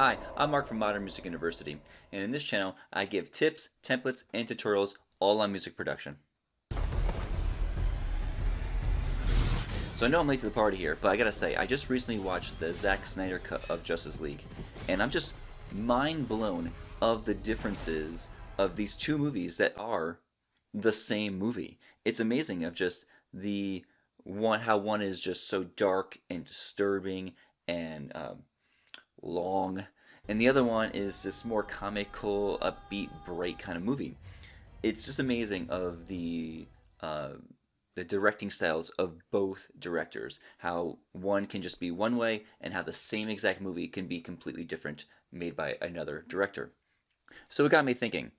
Hi, I'm Mark from Modern Music University, and in this channel I give tips, templates, and tutorials all on music production. So I know I'm late to the party here, but I gotta say, I just recently watched the Zack Snyder cut of Justice League, and I'm just mind blown of the differences of these two movies that are the same movie. It's amazing of just the one, how one is just so dark and disturbing and long, and the other one is this more comical, upbeat, bright kind of movie. It's just amazing of the directing styles of both directors. How one can just be one way, and how the same exact movie can be completely different, made by another director. So it got me thinking: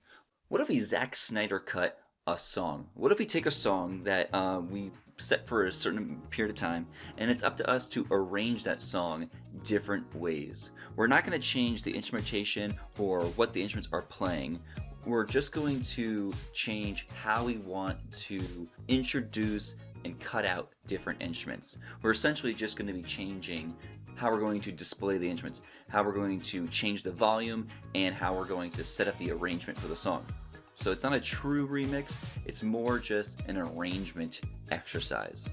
what if we Zack Snyder cut a song? What if we take a song that we set for a certain period of time, and it's up to us to arrange that song different ways? We're not going to change the instrumentation or what the instruments are playing. We're just going to change how we want to introduce and cut out different instruments. We're essentially just going to be changing how we're going to display the instruments, how we're going to change the volume, and how we're going to set up the arrangement for the song. So it's not a true remix, it's more just an arrangement exercise.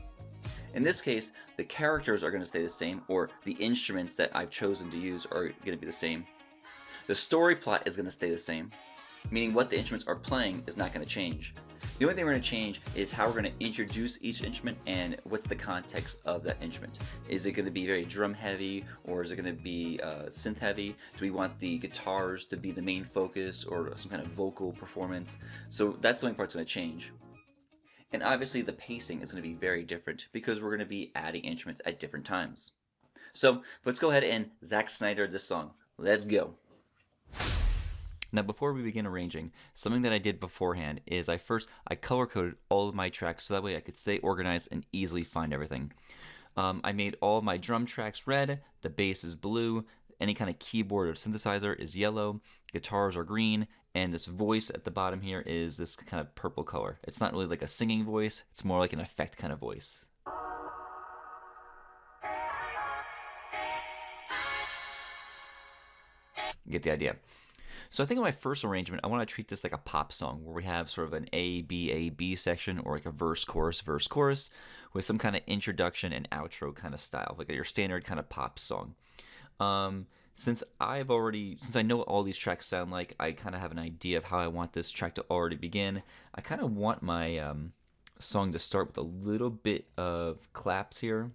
In this case, the characters are going to stay the same, or the instruments that I've chosen to use are going to be the same. The story plot is going to stay the same, meaning what the instruments are playing is not going to change. The only thing we're going to change is how we're going to introduce each instrument and what's the context of that instrument. Is it going to be very drum heavy, or is it going to be synth heavy? Do we want the guitars to be the main focus, or some kind of vocal performance? So that's the only part that's going to change. And obviously the pacing is going to be very different because we're going to be adding instruments at different times. So let's go ahead and Zack Snyder this song. Let's go. Now before we begin arranging, something that I did beforehand is I color coded all of my tracks so that way I could stay organized and easily find everything. I made all of my drum tracks red, the bass is blue, any kind of keyboard or synthesizer is yellow, guitars are green, and this voice at the bottom here is this kind of purple color. It's not really like a singing voice, it's more like an effect kind of voice. You get the idea. So I think in my first arrangement, I want to treat this like a pop song where we have sort of an A, B section, or like a verse, chorus, with some kind of introduction and outro kind of style, like your standard kind of pop song. Since I know what all these tracks sound like, I kind of have an idea of how I want this track to already begin. I kind of want my song to start with a little bit of claps here.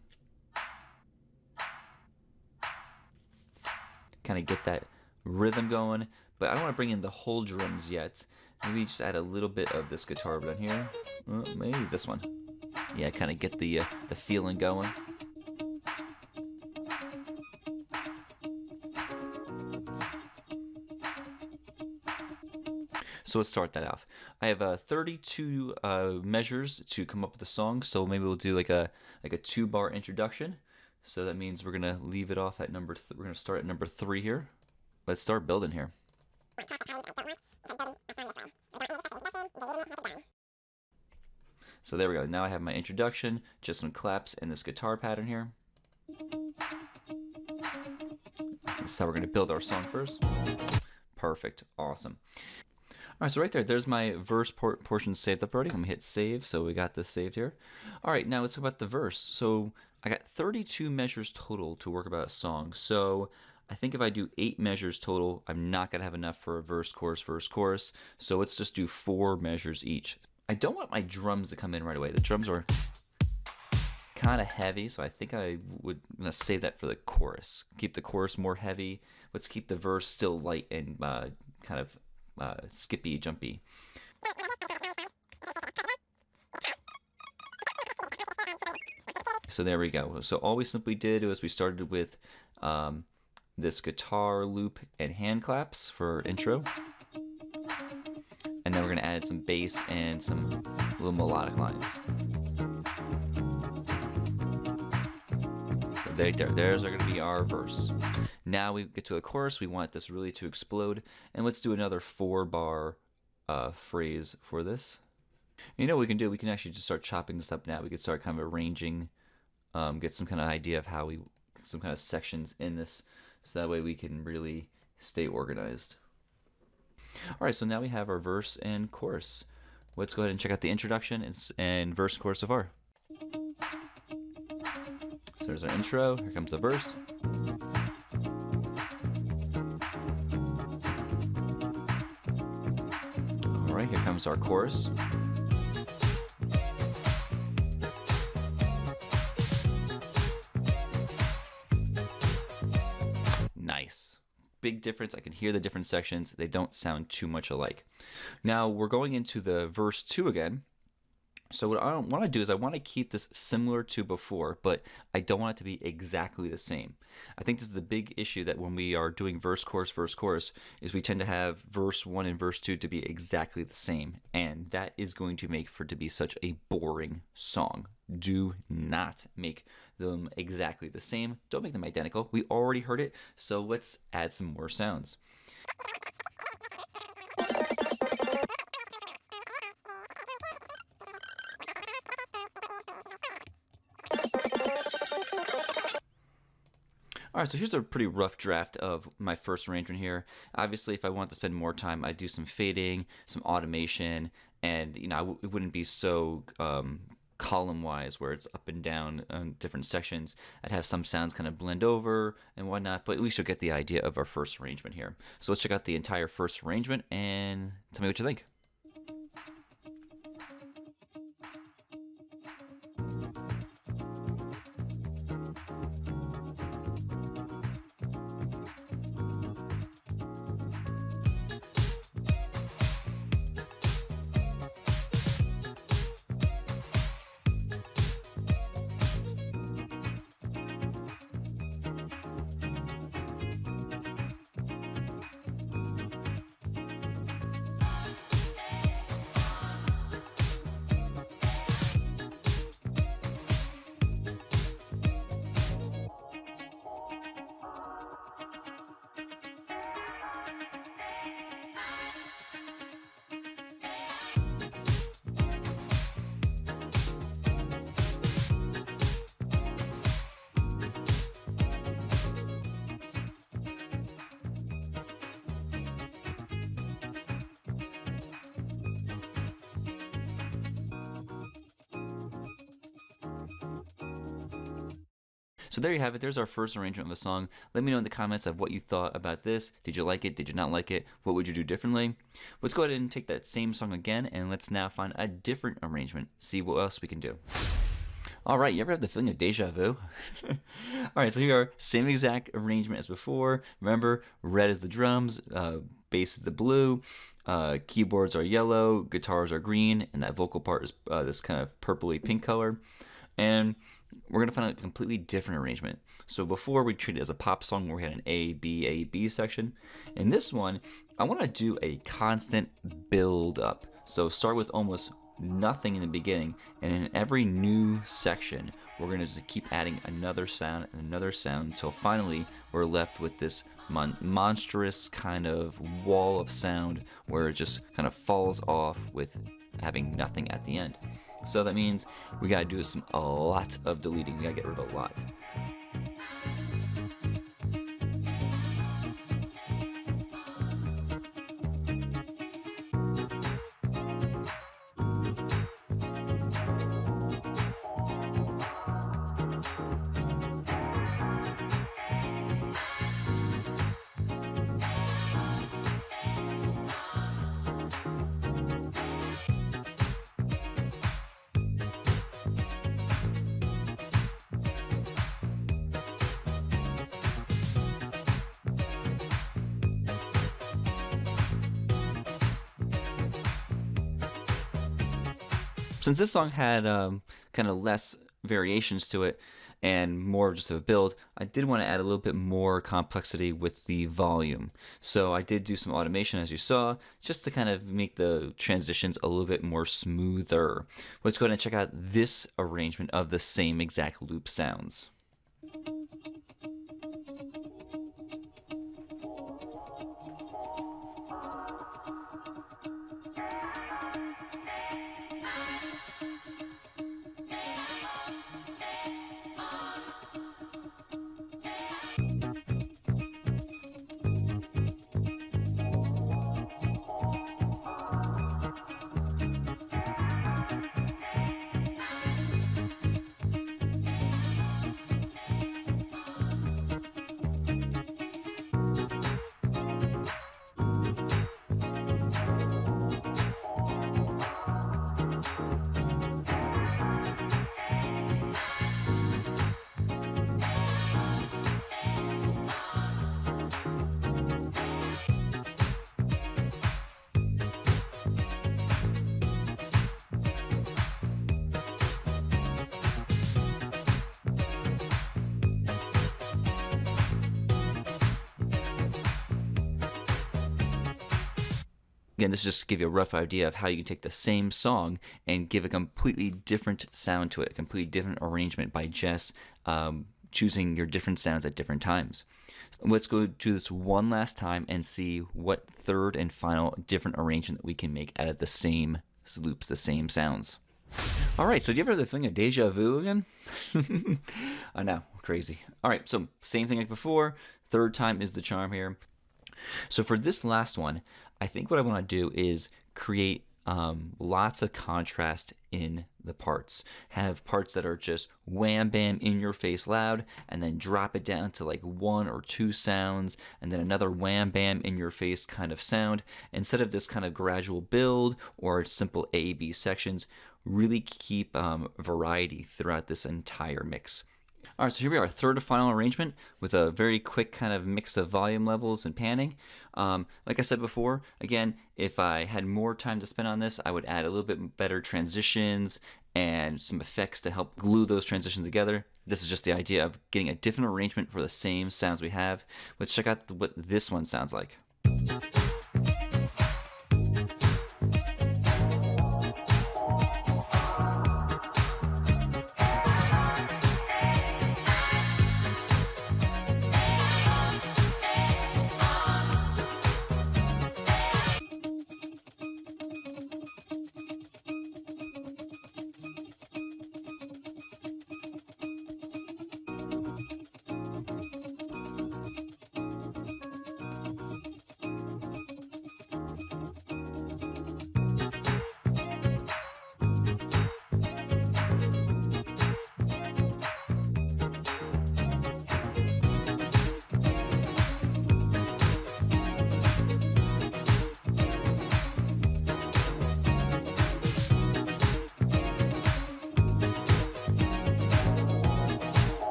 Kind of get that rhythm going. But I don't want to bring in the whole drums yet. Maybe just add a little bit of this guitar down here. Maybe this one. Yeah, kind of get the feeling going. So let's start that off. I have 32 measures to come up with a song. So maybe we'll do like a 2-bar introduction. So that means we're gonna leave it off at we're gonna start at number 3 here. Let's start building here. So there we go. Now I have my introduction, just some claps and this guitar pattern here. This is how we're going to build our song first. Perfect. Awesome. Alright, so right there's my verse portion saved up already. I'm going to hit save, so we got this saved here. Alright, now let's talk about the verse. So I got 32 measures total to work about a song. So I think if I do 8 measures total, I'm not going to have enough for a verse, chorus. So let's just do 4 measures each. I don't want my drums to come in right away. The drums are kind of heavy, so I think I'm going to save that for the chorus. Keep the chorus more heavy. Let's keep the verse still light and kind of skippy, jumpy. So there we go. So all we simply did was we started with this guitar loop and hand claps for intro. And then we're going to add some bass and some little melodic lines. So there's going to be our verse. Now we get to a chorus. We want this really to explode. And let's do another 4-bar phrase for this. You know what we can do? We can actually just start chopping this up now. We could start kind of arranging, get some kind of idea of how some kind of sections in this. so that way we can really stay organized. All right, so now we have our verse and chorus. Let's go ahead and check out the introduction and verse and chorus so far. So there's our intro, here comes the verse. All right, here comes our chorus. Nice. Big difference. I can hear the different sections. They don't sound too much alike. Now we're going into the verse 2 again. So what I want to do is I want to keep this similar to before, but I don't want it to be exactly the same. I think this is the big issue, that when we are doing verse, chorus, is we tend to have verse 1 and verse 2 to be exactly the same, and that is going to make for it to be such a boring song. Do not make them exactly the same. Don't make them identical. We already heard it, so let's add some more sounds. All right, so here's a pretty rough draft of my first arrangement here. Obviously, if I want to spend more time, I'd do some fading, some automation, and it wouldn't be so column-wise where it's up and down on different sections. I'd have some sounds kind of blend over and whatnot, but at least you'll get the idea of our first arrangement here. So let's check out the entire first arrangement and tell me what you think. So there you have it. There's our first arrangement of a song. Let me know in the comments of what you thought about this. Did you like it? Did you not like it? What would you do differently? Let's go ahead and take that same song again, and let's now find a different arrangement. See what else we can do. All right, you ever have the feeling of deja vu? All right, so here are same exact arrangement as before. Remember, red is the drums, bass is the blue, keyboards are yellow, guitars are green, and that vocal part is this kind of purpley pink color. And we're going to find a completely different arrangement. So before, we treated it as a pop song where we had an A, B section. In this one, I want to do a constant build up. So start with almost nothing in the beginning, and in every new section, we're going to just keep adding another sound and another sound until finally we're left with this monstrous kind of wall of sound where it just kind of falls off with having nothing at the end. So that means we gotta do a lot of deleting. We gotta get rid of a lot. Since this song had kind of less variations to it and more just of a build, I did want to add a little bit more complexity with the volume. So I did do some automation, as you saw, just to kind of make the transitions a little bit more smoother. Let's go ahead and check out this arrangement of the same exact loop sounds. Again, this is just to give you a rough idea of how you can take the same song and give a completely different sound to it, a completely different arrangement by just choosing your different sounds at different times. Let's go do this one last time and see what third and final different arrangement that we can make out of the same loops, the same sounds. All right, so do you ever have the thing of deja vu again? I know, crazy. All right, so same thing like before. Third time is the charm here. So for this last one, I think what I want to do is create lots of contrast in the parts. Have parts that are just wham bam in your face loud, and then drop it down to like 1 or 2 sounds, and then another wham bam in your face kind of sound. Instead of this kind of gradual build or simple A-B sections, really keep variety throughout this entire mix. All right, so here we are, third and final arrangement with a very quick kind of mix of volume levels and panning. Like I said before, again, if I had more time to spend on this, I would add a little bit better transitions and some effects to help glue those transitions together. This is just the idea of getting a different arrangement for the same sounds we have. Let's check out what this one sounds like.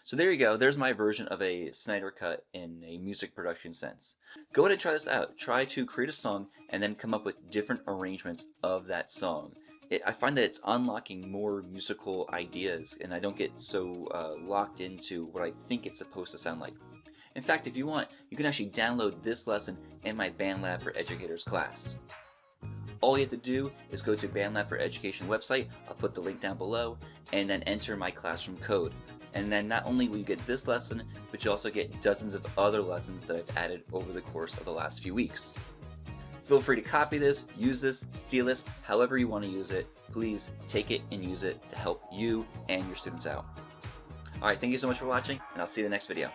So there you go, there's my version of a Snyder cut in a music production sense. Go ahead and try this out. Try to create a song and then come up with different arrangements of that song. I find that it's unlocking more musical ideas, and I don't get so locked into what I think it's supposed to sound like. In fact, if you want, you can actually download this lesson in my BandLab for Educators class. All you have to do is go to BandLab for Education website, I'll put the link down below, and then enter my classroom code. And then not only will you get this lesson, but you also get dozens of other lessons that I've added over the course of the last few weeks. Feel free to copy this, use this, steal this, however you want to use it. Please take it and use it to help you and your students out. Alright, thank you so much for watching, and I'll see you in the next video.